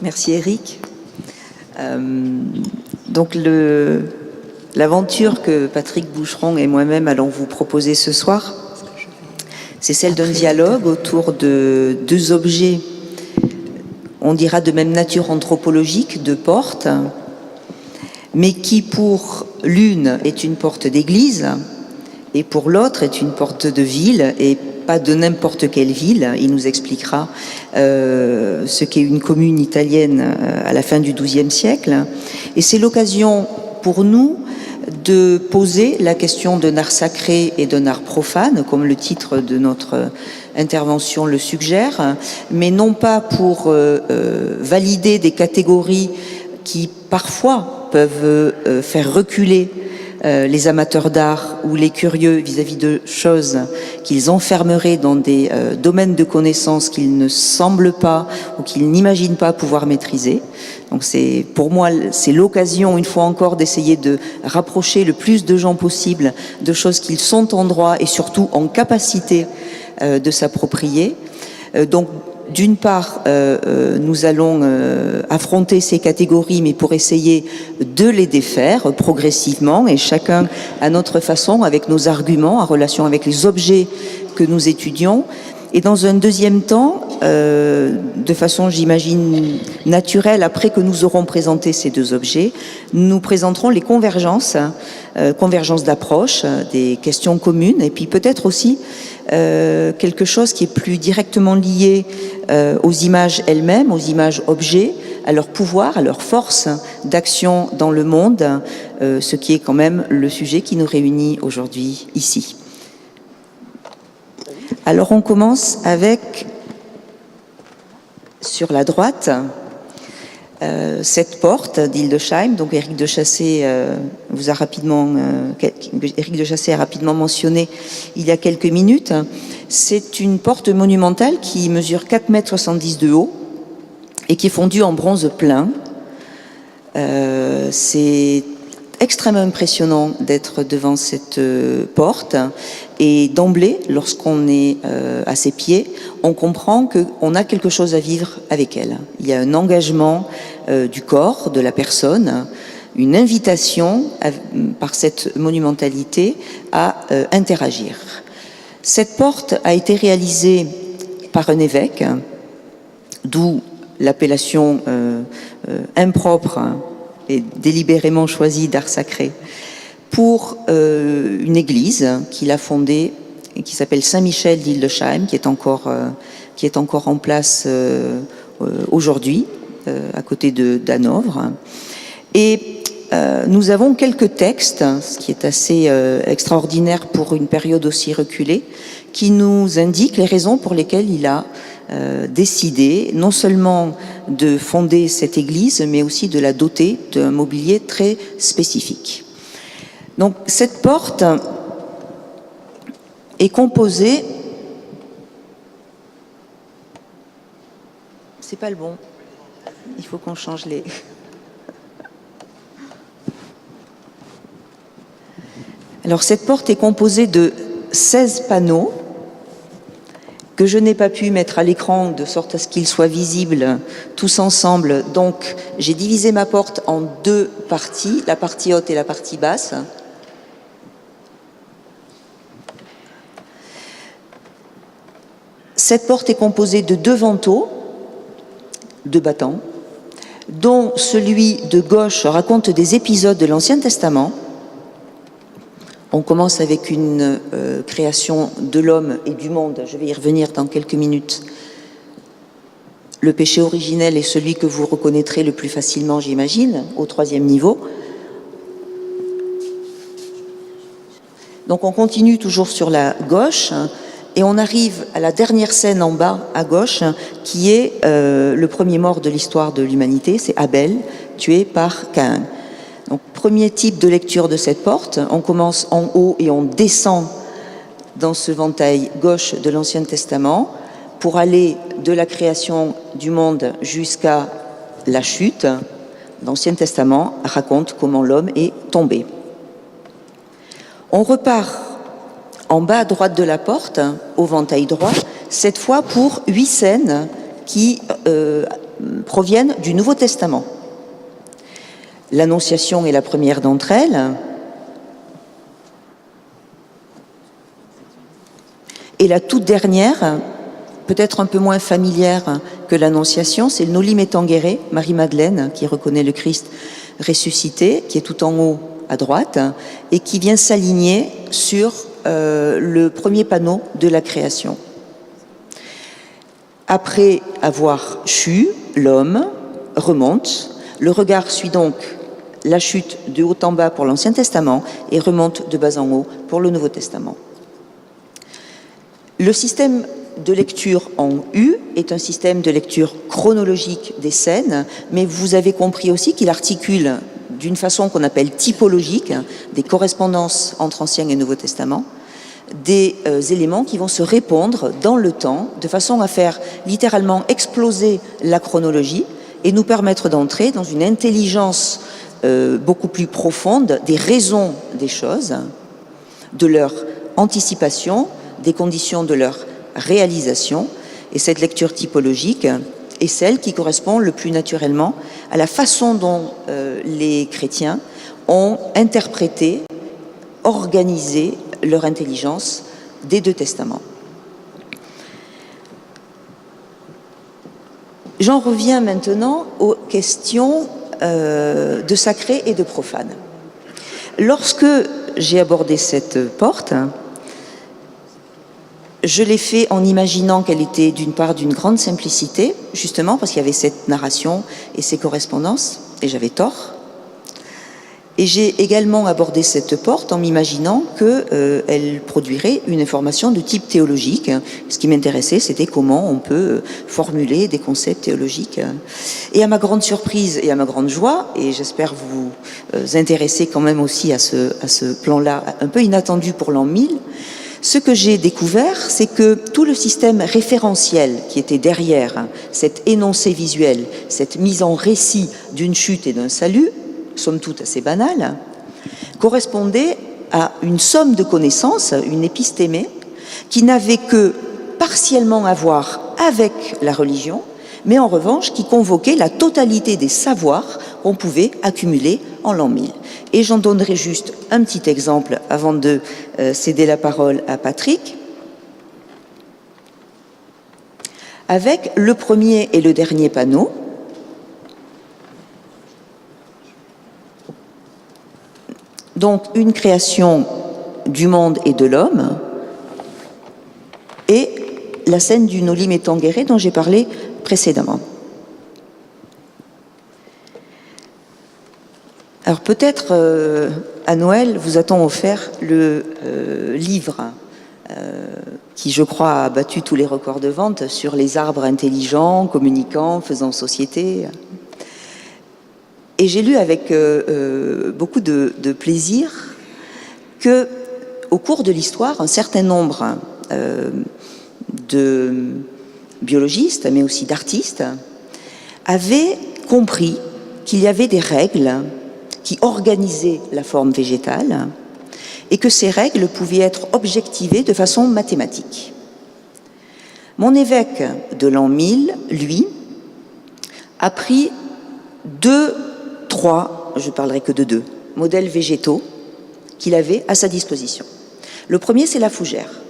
Merci Eric. Donc l'aventure que Patrick Boucheron et moi-même allons vous proposer ce soir, c'est celle d'un dialogue autour de deux objets, on dira de même nature anthropologique, deux portes, mais qui pour l'une est une porte d'église et pour l'autre est une porte de ville, et pas de n'importe quelle ville. Il nous expliquera ce qu'est une commune italienne à la fin du XIIe siècle. Et c'est l'occasion pour nous de poser la question d'un art sacré et d'un art profane, comme le titre de notre intervention le suggère, mais non pas pour valider des catégories qui parfois peuvent faire reculer les amateurs d'art ou les curieux vis-à-vis de choses qu'ils enfermeraient dans des domaines de connaissances qu'ils ne semblent pas ou qu'ils n'imaginent pas pouvoir maîtriser. Donc pour moi, c'est l'occasion, une fois encore, d'essayer de rapprocher le plus de gens possible de choses qu'ils sont en droit et surtout en capacité de s'approprier. Donc, d'une part, nous allons affronter ces catégories, mais pour essayer de les défaire progressivement, et chacun à notre façon, avec nos arguments, en relation avec les objets que nous étudions. Et dans un deuxième temps, de façon, j'imagine, naturelle, après que nous aurons présenté ces deux objets, nous présenterons les convergences, convergences d'approche, des questions communes, et puis peut-être aussi quelque chose qui est plus directement lié aux images elles-mêmes, aux images objets, à leur pouvoir, à leur force d'action dans le monde, ce qui est quand même le sujet qui nous réunit aujourd'hui ici. Alors on commence avec, sur la droite, cette porte d'Hildesheim. Donc Éric de Chassey a rapidement mentionné il y a quelques minutes. C'est une porte monumentale qui mesure 4,70 m de haut et qui est fondue en bronze plein. C'est extrêmement impressionnant d'être devant cette porte, et d'emblée, lorsqu'on est à ses pieds, on comprend qu'on a quelque chose à vivre avec elle. Il y a un engagement du corps, de la personne, une invitation par cette monumentalité à interagir. Cette porte a été réalisée par un évêque, d'où l'appellation impropre et délibérément choisie d'art sacré, pour une église qu'il a fondée et qui s'appelle Saint-Michel d'Hildesheim, qui est encore en place aujourd'hui, à côté d'Hanovre. Et nous avons quelques textes, ce qui est assez extraordinaire pour une période aussi reculée, qui nous indiquent les raisons pour lesquelles il a décidé non seulement de fonder cette église, mais aussi de la doter d'un mobilier très spécifique. Donc cette porte est composée... C'est pas le bon. Il faut qu'on change les... Alors cette porte est composée de 16 panneaux que je n'ai pas pu mettre à l'écran de sorte à ce qu'ils soient visibles tous ensemble. Donc j'ai divisé ma porte en deux parties, la partie haute et la partie basse. Cette porte est composée de deux vantaux, deux battants, dont celui de gauche raconte des épisodes de l'Ancien Testament. On commence avec une création de l'homme et du monde. Je vais y revenir dans quelques minutes. Le péché originel est celui que vous reconnaîtrez le plus facilement, j'imagine, au 3e niveau. Donc on continue toujours sur la gauche et on arrive à la dernière scène en bas à gauche, qui est le premier mort de l'histoire de l'humanité, c'est Abel, tué par Caïn. Donc, premier type de lecture de cette porte, on commence en haut et on descend dans ce ventail gauche de l'Ancien Testament pour aller de la création du monde jusqu'à la chute. L'Ancien Testament raconte comment l'homme est tombé. On repart en bas à droite de la porte, au ventail droit, cette fois pour 8 scènes qui proviennent du Nouveau Testament. L'Annonciation est la première d'entre elles. Et la toute dernière, peut-être un peu moins familière que l'Annonciation, c'est le Noli Me Tangere, Marie-Madeleine, qui reconnaît le Christ ressuscité, qui est tout en haut à droite, et qui vient s'aligner sur le premier panneau de la création. Après avoir chu, l'homme remonte. Le regard suit donc la chute de haut en bas pour l'Ancien Testament et remonte de bas en haut pour le Nouveau Testament. Le système de lecture en U est un système de lecture chronologique des scènes, mais vous avez compris aussi qu'il articule d'une façon qu'on appelle typologique des correspondances entre Ancien et Nouveau Testament, des éléments qui vont se répondre dans le temps de façon à faire littéralement exploser la chronologie et nous permettre d'entrer dans une intelligence beaucoup plus profonde des raisons des choses, de leur anticipation, des conditions de leur réalisation. Et cette lecture typologique est celle qui correspond le plus naturellement à la façon dont les chrétiens ont interprété, organisé leur intelligence des deux testaments. J'en reviens maintenant aux questions de sacré et de profane. Lorsque j'ai abordé cette porte, je l'ai fait en imaginant qu'elle était d'une part d'une grande simplicité, justement parce qu'il y avait cette narration et ces correspondances, et j'avais tort. Et j'ai également abordé cette porte en m'imaginant qu'elle produirait une information de type théologique. Ce qui m'intéressait, c'était comment on peut formuler des concepts théologiques. Et à ma grande surprise et à ma grande joie, et j'espère vous intéresser quand même aussi à ce plan-là, un peu inattendu pour l'an 1000, ce que j'ai découvert, c'est que tout le système référentiel qui était derrière cet énoncé visuel, cette mise en récit d'une chute et d'un salut, somme toute assez banale, correspondait à une somme de connaissances, une épistémé, qui n'avait que partiellement à voir avec la religion, mais en revanche qui convoquait la totalité des savoirs qu'on pouvait accumuler en l'an 1000. Et j'en donnerai juste un petit exemple avant de céder la parole à Patrick. Avec le premier et le dernier panneau, donc une création du monde et de l'homme, et la scène du Noli Me Tangere dont j'ai parlé précédemment. Alors peut-être à Noël vous a-t-on offert le livre qui, je crois, a battu tous les records de vente sur les arbres intelligents, communicants, faisant société. Et j'ai lu avec beaucoup de plaisir que, au cours de l'histoire, un certain nombre de biologistes, mais aussi d'artistes, avaient compris qu'il y avait des règles qui organisaient la forme végétale et que ces règles pouvaient être objectivées de façon mathématique. Mon évêque de l'an 1000, lui, a pris trois, je ne parlerai que de deux, modèles végétaux qu'il avait à sa disposition. Le premier, c'est la fougère.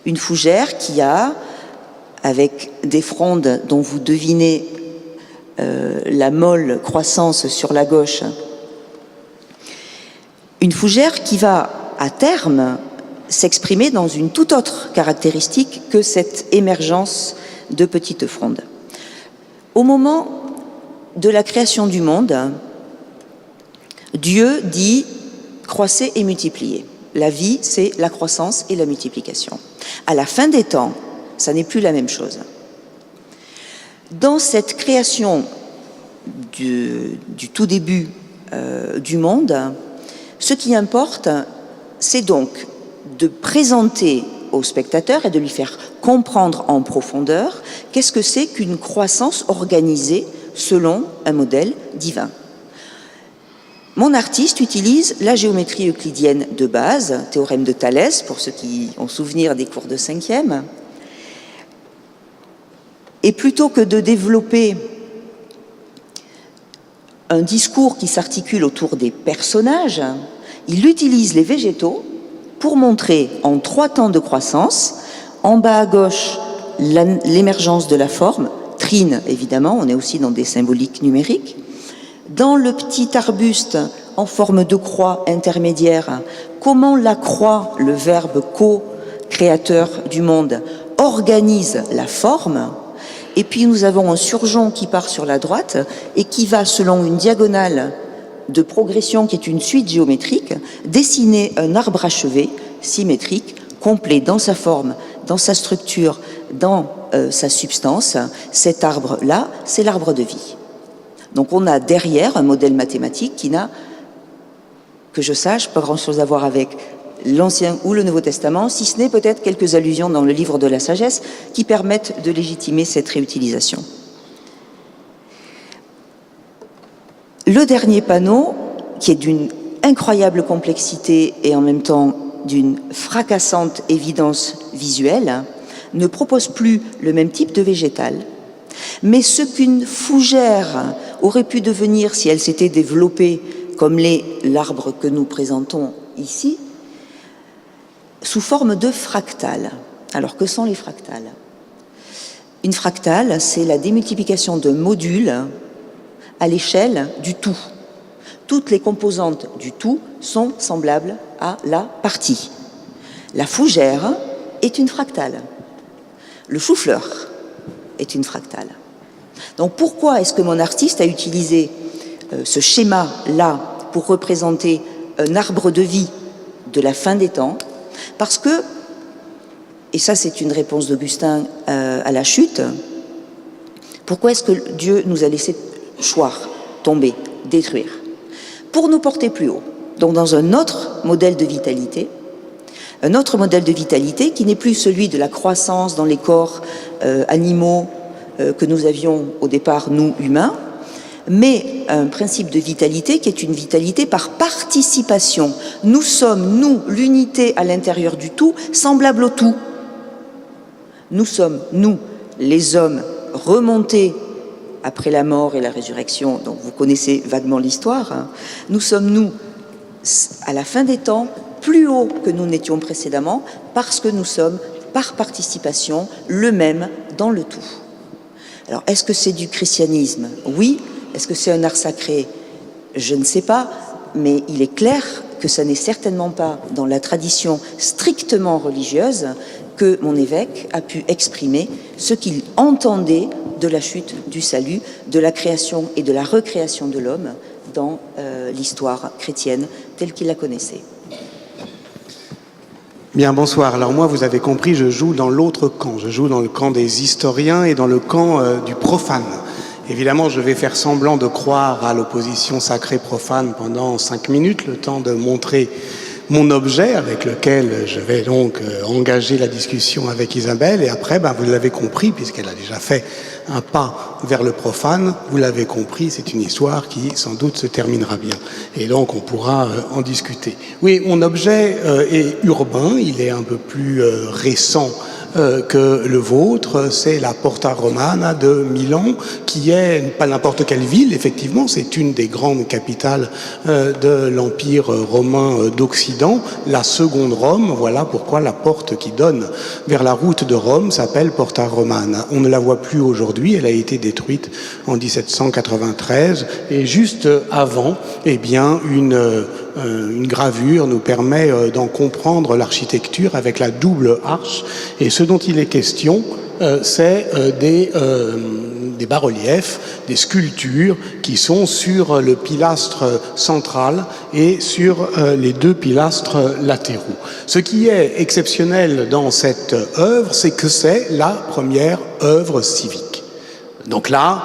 Une fougère qui a, avec des frondes dont vous devinez la molle croissance sur la gauche, une fougère qui va, à terme, s'exprimer dans une toute autre caractéristique que cette émergence de petites frondes. Au moment de la création du monde, Dieu dit « croissez et multipliez ». La vie, c'est la croissance et la multiplication. À la fin des temps, ça n'est plus la même chose. Dans cette création du tout début du monde, ce qui importe, c'est donc de présenter au spectateur et de lui faire comprendre en profondeur qu'est-ce que c'est qu'une croissance organisée selon un modèle divin. Mon artiste utilise la géométrie euclidienne de base, théorème de Thalès, pour ceux qui ont souvenir des cours de 5e. Et plutôt que de développer un discours qui s'articule autour des personnages. Il utilise les végétaux pour montrer en 3 temps de croissance, en bas à gauche, l'émergence de la forme, trine évidemment, on est aussi dans des symboliques numériques. Dans le petit arbuste en forme de croix intermédiaire, comment la croix, le verbe co-créateur du monde, organise la forme. Et puis nous avons un surgeon qui part sur la droite et qui va, selon une diagonale de progression qui est une suite géométrique, dessiner un arbre achevé, symétrique, complet dans sa forme, dans sa structure, dans sa substance. Cet arbre-là, c'est l'arbre de vie. Donc on a derrière un modèle mathématique qui n'a, que je sache, pas grand-chose à voir avec l'Ancien ou le Nouveau Testament, si ce n'est peut-être quelques allusions dans le livre de la sagesse qui permettent de légitimer cette réutilisation. Le dernier panneau, qui est d'une incroyable complexité et en même temps d'une fracassante évidence visuelle, ne propose plus le même type de végétal, mais ce qu'une fougère aurait pu devenir si elle s'était développée comme l'arbre que nous présentons ici, sous forme de fractales. Alors, que sont les fractales? Une fractale, c'est la démultiplication de modules à l'échelle du tout. Toutes les composantes du tout sont semblables à la partie. La fougère est une fractale. Le chou-fleur est une fractale. Donc pourquoi est-ce que mon artiste a utilisé ce schéma-là pour représenter un arbre de vie de la fin des temps? Parce que, et ça c'est une réponse d'Augustin à la chute, pourquoi est-ce que Dieu nous a laissé choir, tomber, détruire? Pour nous porter plus haut. Donc dans un autre modèle de vitalité, qui n'est plus celui de la croissance dans les corps animaux que nous avions au départ, nous humains, mais un principe de vitalité qui est une vitalité par participation. Nous sommes, nous, l'unité à l'intérieur du tout, semblable au tout. Nous sommes, nous, les hommes, remontés après la mort et la résurrection, donc vous connaissez vaguement l'histoire, hein. Nous sommes, nous, à la fin des temps, plus haut que nous n'étions précédemment, parce que nous sommes, par participation, le même dans le tout. Alors, est-ce que c'est du christianisme? Oui. Est-ce que c'est un art sacré? Je ne sais pas, mais il est clair que ça n'est certainement pas dans la tradition strictement religieuse que mon évêque a pu exprimer ce qu'il entendait de la chute du salut, de la création et de la recréation de l'homme dans l'histoire chrétienne telle qu'il la connaissait. Bien, bonsoir. Alors moi, vous avez compris, je joue dans l'autre camp. Je joue dans le camp des historiens et dans le camp du profane. Évidemment, je vais faire semblant de croire à l'opposition sacrée-profane pendant 5 minutes, le temps de montrer mon objet avec lequel je vais donc engager la discussion avec Isabelle. Et après, vous l'avez compris, puisqu'elle a déjà fait un pas vers le profane, vous l'avez compris, c'est une histoire qui sans doute se terminera bien. Et donc on pourra en discuter. Oui, mon objet est urbain, il est un peu plus récent que le vôtre, c'est la Porta Romana de Milan, qui est pas n'importe quelle ville, effectivement, c'est une des grandes capitales de l'Empire romain d'Occident, la seconde Rome. Voilà pourquoi la porte qui donne vers la route de Rome s'appelle Porta Romana. On ne la voit plus aujourd'hui, elle a été détruite en 1793, et juste avant, eh bien, une gravure nous permet d'en comprendre l'architecture avec la double arche. Et ce dont il est question, c'est des bas-reliefs, des sculptures qui sont sur le pilastre central et sur les 2 pilastres latéraux. Ce qui est exceptionnel dans cette œuvre, c'est que c'est la première œuvre civique. Donc là,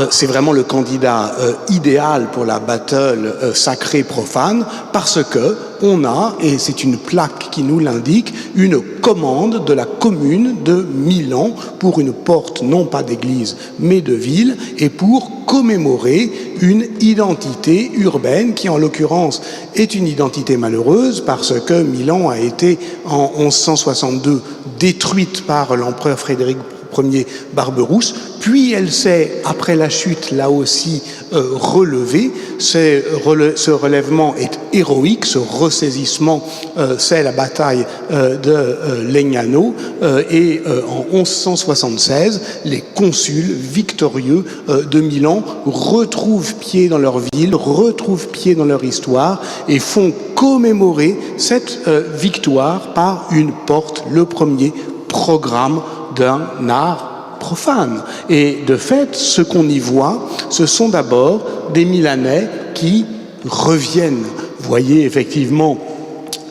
c'est vraiment le candidat idéal pour la battle sacré-profane, parce que on a, et c'est une plaque qui nous l'indique, une commande de la commune de Milan pour une porte non pas d'église mais de ville, et pour commémorer une identité urbaine qui en l'occurrence est une identité malheureuse, parce que Milan a été en 1162 détruite par l'empereur Frédéric premier Barberousse, puis elle s'est, après la chute, là aussi, relevée. Ce relèvement est héroïque, ce ressaisissement, c'est la bataille de Legnano, et en 1176, les consuls victorieux de Milan retrouvent pied dans leur ville, retrouvent pied dans leur histoire et font commémorer cette victoire par une porte, le premier programme d'un art profane. Et de fait, ce qu'on y voit, ce sont d'abord des Milanais qui reviennent. Vous voyez effectivement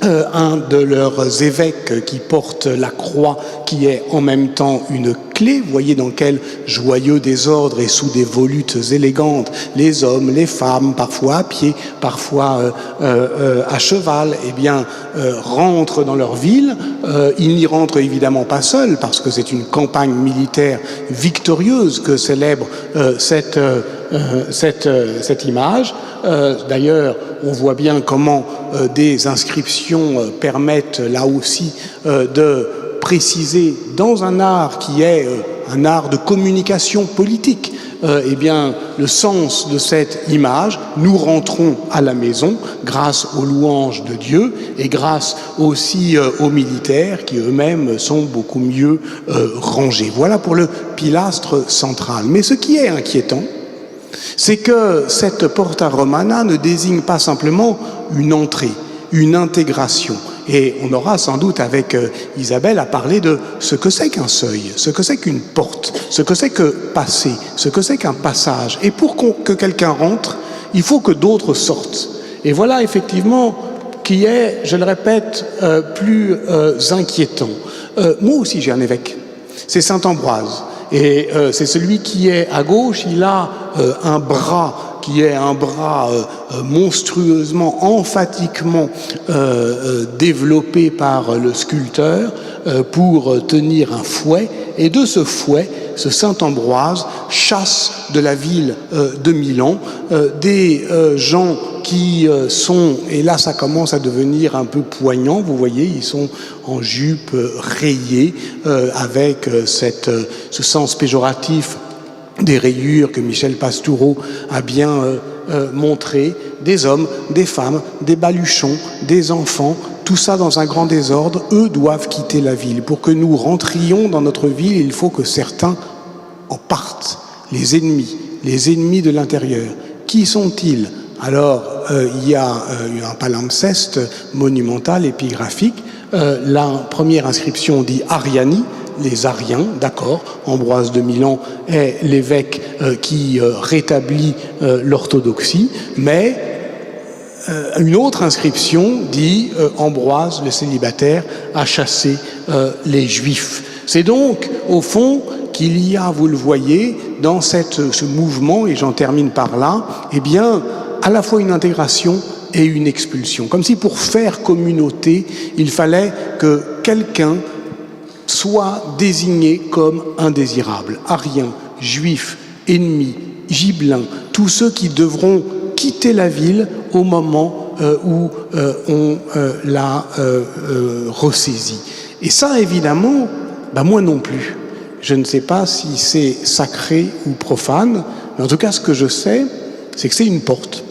un de leurs évêques qui porte la croix, qui est en même temps une clé. Vous voyez dans quel joyeux désordre et sous des volutes élégantes, les hommes, les femmes, parfois à pied, parfois à cheval, eh bien, rentrent dans leur ville. Ils n'y rentrent évidemment pas seuls, parce que c'est une campagne militaire victorieuse que célèbre cette image. D'ailleurs, on voit bien comment des inscriptions permettent là aussi de préciser dans un art qui est un art de communication politique, eh bien, le sens de cette image. Nous rentrons à la maison grâce aux louanges de Dieu et grâce aussi aux militaires qui eux-mêmes sont beaucoup mieux rangés. Voilà pour le pilastre central. Mais ce qui est inquiétant, c'est que cette porta romana ne désigne pas simplement une entrée, une intégration. Et on aura sans doute avec Isabelle à parler de ce que c'est qu'un seuil, ce que c'est qu'une porte, ce que c'est que passer, ce que c'est qu'un passage. Et pour que quelqu'un rentre, il faut que d'autres sortent. Et voilà effectivement qui est, je le répète, plus inquiétant. Moi aussi j'ai un évêque, c'est saint Ambroise. Et c'est celui qui est à gauche, il a un bras qui est un bras monstrueusement, emphatiquement développé par le sculpteur pour tenir un fouet. Et de ce fouet, ce saint Ambroise chasse de la ville de Milan des gens qui sont, et là ça commence à devenir un peu poignant, vous voyez, ils sont en jupe rayée avec ce sens péjoratif des rayures que Michel Pastoureau a bien montré, des hommes, des femmes, des baluchons, des enfants, tout ça dans un grand désordre. Eux doivent quitter la ville. Pour que nous rentrions dans notre ville, il faut que certains en partent. Les ennemis de l'intérieur. Qui sont-ils? Alors, il y a un palimpseste monumental, épigraphique. La première inscription dit Ariani, les Ariens, d'accord. Ambroise de Milan est l'évêque qui rétablit l'orthodoxie, mais une autre inscription dit Ambroise, le célibataire, a chassé les Juifs. C'est donc, au fond, qu'il y a, vous le voyez, dans ce mouvement, et j'en termine par là, eh bien, à la fois une intégration et une expulsion. Comme si pour faire communauté, il fallait que quelqu'un soit désigné comme indésirable. Ariens, juifs, ennemis, gibelins, tous ceux qui devront quitter la ville au moment où on l'a ressaisie. Et ça, évidemment, moi non plus. Je ne sais pas si c'est sacré ou profane, mais en tout cas, ce que je sais, c'est que c'est une porte.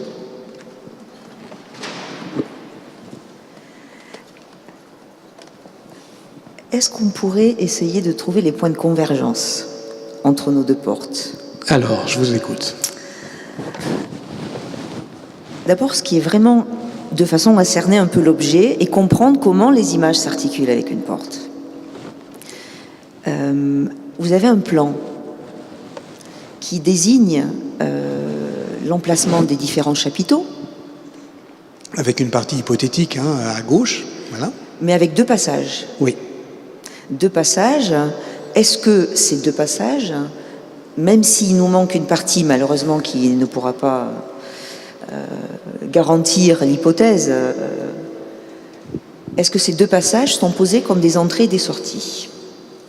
Est-ce qu'on pourrait essayer de trouver les points de convergence entre nos deux portes? Alors, je vous écoute. D'abord, ce qui est vraiment de façon à cerner un peu l'objet et comprendre comment les images s'articulent avec une porte. Vous avez un plan qui désigne l'emplacement des différents chapiteaux. Avec une partie hypothétique à gauche, voilà. Mais avec deux passages. Oui. Deux passages. Est-ce que ces deux passages, même s'il nous manque une partie, malheureusement, qui ne pourra pas garantir l'hypothèse, est-ce que ces deux passages sont posés comme des entrées et des sorties?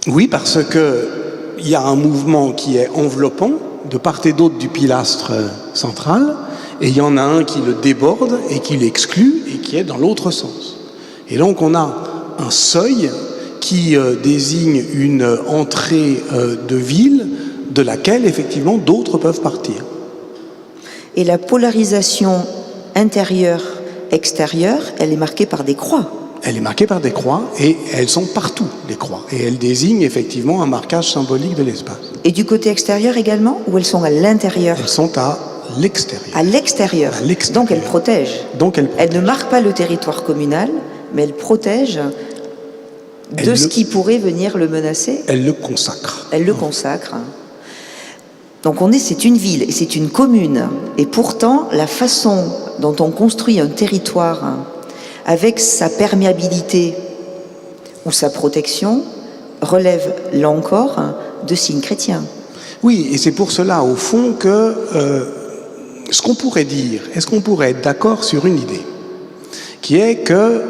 Oui, parce qu'il y a un mouvement qui est enveloppant de part et d'autre du pilastre central, et il y en a un qui le déborde et qui l'exclut et qui est dans l'autre sens. Et donc on a un seuil qui désigne une entrée de ville de laquelle, effectivement, d'autres peuvent partir. Et la polarisation intérieure-extérieure, elle est marquée par des croix. Elle est marquée par des croix et elles sont partout, les croix. Et elles désignent effectivement un marquage symbolique de l'espace. Et du côté extérieur également, ou elles sont à l'intérieur? Elles sont à l'extérieur. À l'extérieur. Donc elles protègent. Elles ne marquent pas le territoire communal, mais elles protègent de ce qui pourrait venir le menacer. Elles le consacrent. Elles le consacrent. Donc c'est une ville et c'est une commune. Et pourtant, la façon dont on construit un territoire avec sa perméabilité ou sa protection relève, là encore, de signes chrétiens. Oui, et c'est pour cela, au fond, que ce qu'on pourrait dire, est-ce qu'on pourrait être d'accord sur une idée, qui est que,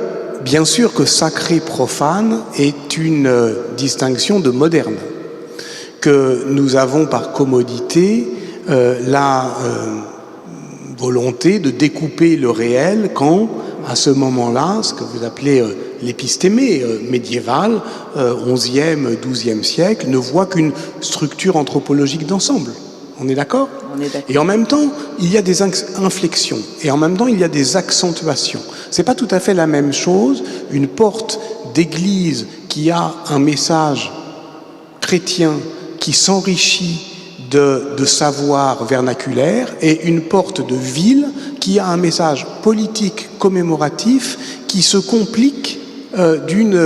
bien sûr que sacré-profane est une distinction de moderne, que nous avons par commodité la volonté de découper le réel quand, à ce moment-là, ce que vous appelez l'épistémé médiévale, 11e, 12e siècle, ne voit qu'une structure anthropologique d'ensemble. On est d'accord ? On est d'accord. Et en même temps, il y a des inflexions, et en même temps, il y a des accentuations. C'est pas tout à fait la même chose, une porte d'église qui a un message chrétien qui s'enrichit de savoir vernaculaire et une porte de ville qui a un message politique commémoratif qui se complique d'une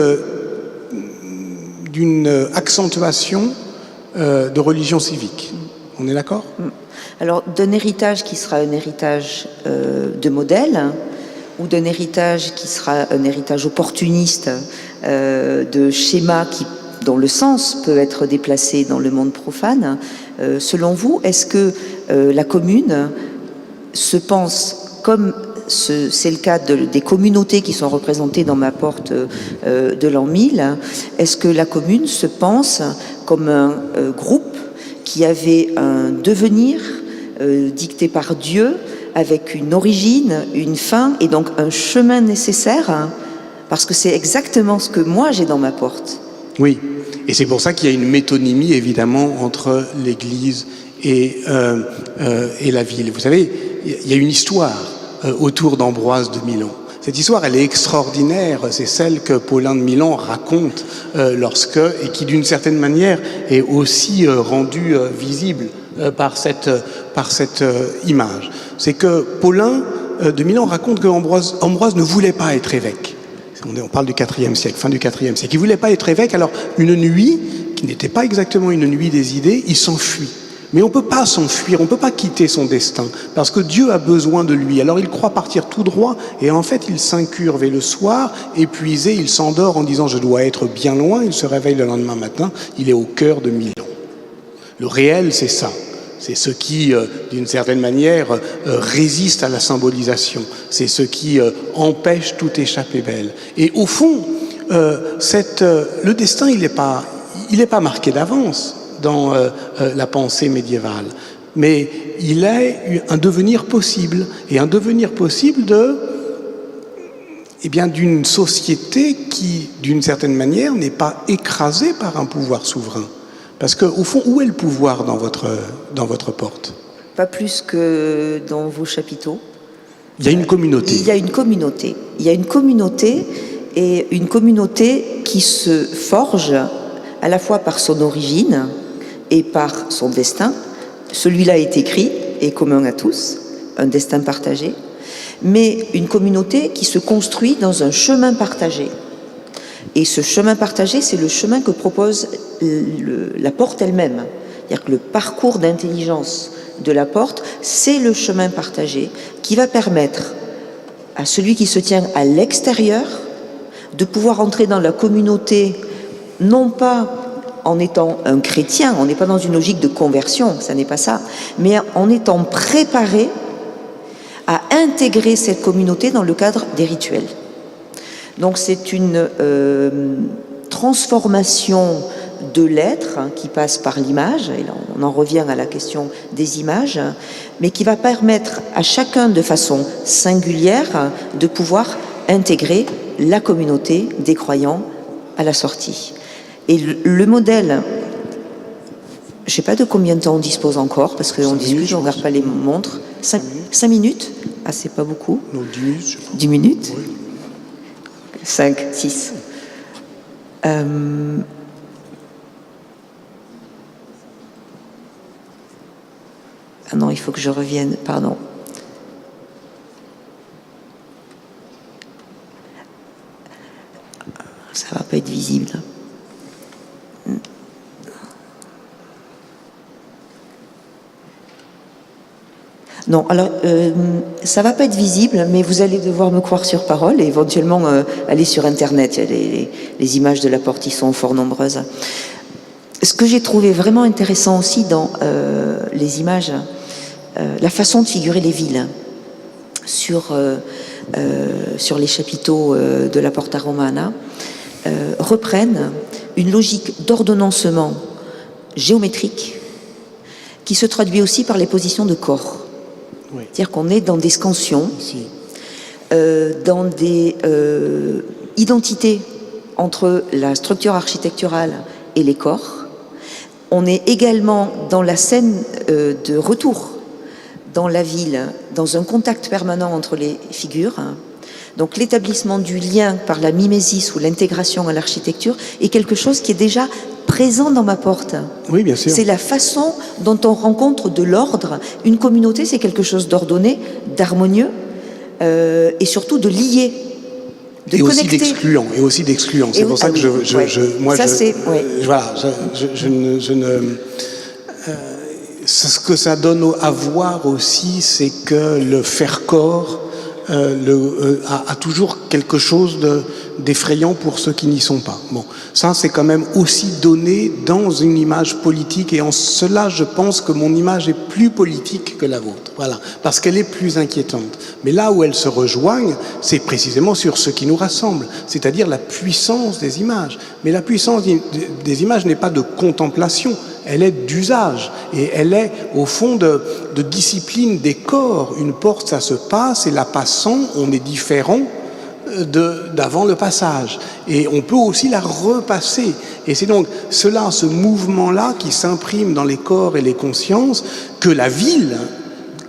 accentuation de religion civique. On est d'accord ? Alors, d'un héritage qui sera un héritage de modèle, ou d'un héritage qui sera un héritage opportuniste, de schémas dont le sens peut être déplacé dans le monde profane, selon vous, est-ce que la commune se pense comme c'est le cas des communautés qui sont représentées dans ma porte de l'an 1000, est-ce que la commune se pense comme un groupe qui avait un devenir dicté par Dieu, avec une origine, une fin, et donc un chemin nécessaire, parce que c'est exactement ce que moi j'ai dans ma porte. Oui, et c'est pour ça qu'il y a une métonymie, évidemment, entre l'Église et la ville. Vous savez, il y a une histoire autour d'Ambroise de Milan. Cette histoire, elle est extraordinaire. C'est celle que Paulin de Milan raconte et qui, d'une certaine manière, est aussi rendue visible par cette image. C'est que Paulin de Milan raconte qu'Ambroise ne voulait pas être évêque. On parle du IVe siècle, fin du IVe siècle. Il ne voulait pas être évêque, alors une nuit, qui n'était pas exactement une nuit des idées, il s'enfuit. Mais on ne peut pas s'enfuir, on ne peut pas quitter son destin, parce que Dieu a besoin de lui. Alors il croit partir tout droit, et en fait il s'incurve, et le soir, épuisé, il s'endort en disant « je dois être bien loin », il se réveille le lendemain matin, il est au cœur de Milan. Le réel, c'est ça. C'est ce qui, d'une certaine manière, résiste à la symbolisation. C'est ce qui empêche toute échappée belle. Et au fond, le destin, il n'est pas marqué d'avance dans la pensée médiévale, mais il est un devenir possible, et un devenir possible d'une société qui, d'une certaine manière, n'est pas écrasée par un pouvoir souverain. Parce qu'au fond, où est le pouvoir dans votre porte ? Pas plus que dans vos chapiteaux. Il y a une communauté. Il y a une communauté. Il y a une communauté, et une communauté qui se forge à la fois par son origine et par son destin. Celui-là est écrit et commun à tous, un destin partagé, mais une communauté qui se construit dans un chemin partagé. Et ce chemin partagé, c'est le chemin que propose la porte elle-même. C'est-à-dire que le parcours d'intelligence de la porte, c'est le chemin partagé qui va permettre à celui qui se tient à l'extérieur de pouvoir entrer dans la communauté, non pas en étant un chrétien, on n'est pas dans une logique de conversion, ça n'est pas ça, mais en étant préparé à intégrer cette communauté dans le cadre des rituels. Donc c'est une transformation de l'être qui passe par l'image, et là on en revient à la question des images, mais qui va permettre à chacun de façon singulière de pouvoir intégrer la communauté des croyants à la sortie. Et le modèle, je ne sais pas de combien de temps on dispose encore, parce qu'on discute, on ne regarde pas les montres. 5 minutes? Ah, c'est pas beaucoup. Non, 10 minutes, je pense. 10 minutes? Oui. 5, 6. Ah non, il faut que je revienne, pardon. Ça ne va pas être visible. Non, alors, ça ne va pas être visible, mais vous allez devoir me croire sur parole et éventuellement aller sur Internet. Les images de la porte y sont fort nombreuses. Ce que j'ai trouvé vraiment intéressant aussi dans les images, la façon de figurer les villes sur les chapiteaux de la Porta Romana reprennent une logique d'ordonnancement géométrique qui se traduit aussi par les positions de corps. Oui. C'est-à-dire qu'on est dans des scansions, dans des identités entre la structure architecturale et les corps. On est également dans la scène de retour dans la ville, dans un contact permanent entre les figures. Donc l'établissement du lien par la mimésis ou l'intégration à l'architecture est quelque chose qui est déjà présent dans ma porte. Oui, bien sûr. C'est la façon dont on rencontre de l'ordre. Une communauté, c'est quelque chose d'ordonné, d'harmonieux et surtout de lié, de et connecté. Aussi d'excluant. C'est pour ça que ce que ça donne à voir aussi, c'est que le faire corps a toujours quelque chose d'effrayant pour ceux qui n'y sont pas. Bon, ça c'est quand même aussi donné dans une image politique, et en cela je pense que mon image est plus politique que la vôtre, voilà, parce qu'elle est plus inquiétante. Mais là où elles se rejoignent, c'est précisément sur ce qui nous rassemble, c'est-à-dire la puissance des images. Mais la puissance des images n'est pas de contemplation, elle est d'usage, et elle est au fond de discipline des corps. Une porte, ça se passe, et la passant, on est différent d'avant le passage, et on peut aussi la repasser. Et c'est donc ce mouvement-là qui s'imprime dans les corps et les consciences, que la ville,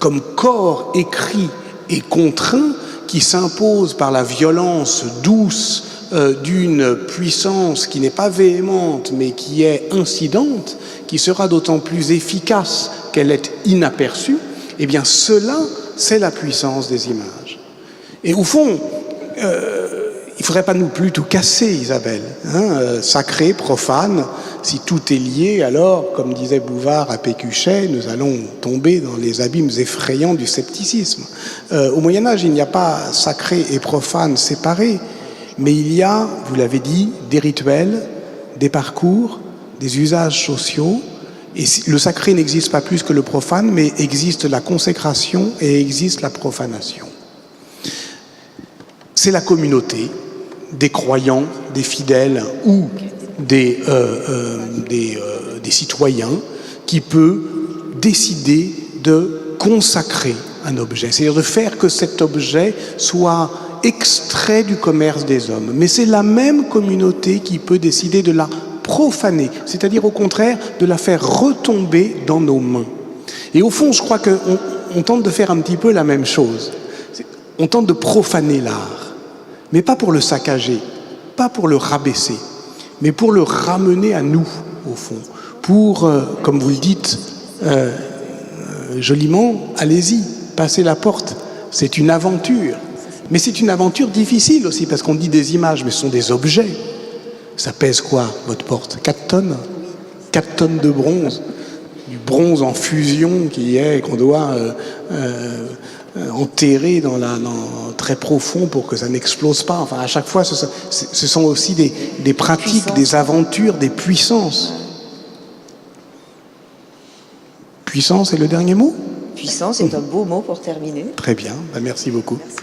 comme corps écrit et contraint, qui s'impose par la violence douce d'une puissance qui n'est pas véhémente, mais qui est incidente, qui sera d'autant plus efficace qu'elle est inaperçue, eh bien cela, c'est la puissance des images. Et au fond, il ne faudrait pas non plus tout casser, Isabelle. Sacré, profane, si tout est lié, alors, comme disait Bouvard à Pécuchet, nous allons tomber dans les abîmes effrayants du scepticisme. Au Moyen-Âge, il n'y a pas sacré et profane séparés, mais il y a, vous l'avez dit, des rituels, des parcours, des usages sociaux. Et le sacré n'existe pas plus que le profane, mais existe la consécration et existe la profanation. C'est la communauté des croyants, des fidèles ou des citoyens qui peut décider de consacrer un objet, c'est-à-dire de faire que cet objet soit extrait du commerce des hommes. Mais c'est la même communauté qui peut décider de la profaner, c'est-à-dire au contraire de la faire retomber dans nos mains. Et au fond, je crois qu'on tente de faire un petit peu la même chose. On tente de profaner l'art, mais pas pour le saccager, pas pour le rabaisser, mais pour le ramener à nous, au fond. Pour, comme vous le dites joliment, allez-y, passez la porte. C'est une aventure. Mais c'est une aventure difficile aussi, parce qu'on dit des images, mais ce sont des objets. Ça pèse quoi, votre porte? 4 tonnes 4 tonnes de bronze. Du bronze en fusion qu'on doit enterrer dans très profond pour que ça n'explose pas. Enfin, à chaque fois, ce sont aussi des pratiques, des aventures, des puissances. Puissance est le dernier mot? Puissance est un beau mot pour terminer. Très bien, merci beaucoup. Merci.